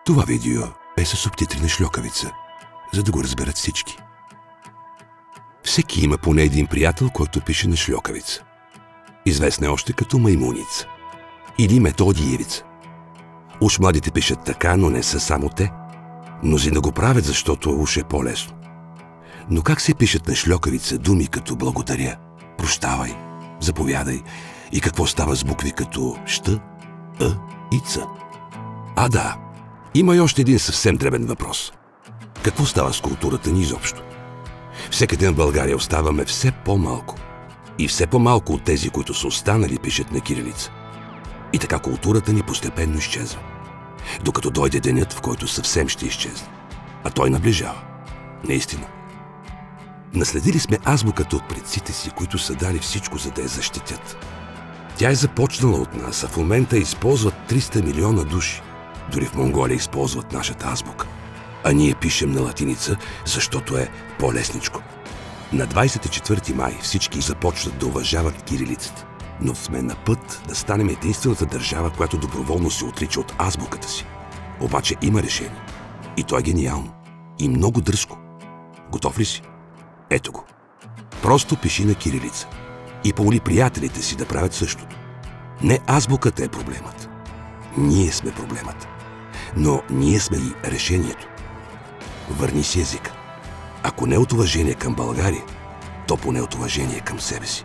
Това видео е със субтитри на шльокавица, за да го разберат всички. Всеки има поне един приятел, който пише на шльокавица. Известна е още като Маймуница или Методиевица. Уж младите пишат така, но не са само те. Мнозина го правят, защото уж е по-лесно. Но как се пишат на шльокавица думи като благодаря, прощавай, заповядай и какво става с букви като щ, и ц? А да, има и още един съвсем дребен въпрос. Какво става с културата ни изобщо? Всеки ден в България оставаме все по-малко. И все по-малко от тези, които са останали, пишат на кирилица. И така културата ни постепенно изчезва. Докато дойде денят, в който съвсем ще изчезне. А той наближава. Наистина. Наследили сме азбуката от предците си, които са дали всичко, за да я защитят. Тя е започнала от нас, а в момента използват 300 милиона души. Дори в Монголия използват нашата азбука. А ние пишем на латиница, защото е по-лесничко. На 24 май всички започнат да уважават кирилицата. Но сме на път да станем единствената държава, която доброволно се отрича от азбуката си. Обаче има решение. И то е гениално. И много дръзко. Готов ли си? Ето го. Просто пиши на кирилица. И помоли приятелите си да правят същото. Не азбуката е проблемът. Ние сме проблемът. Но ние сме и решението. Върни си езика. Ако не от уважение към България, то поне от уважение към себе си.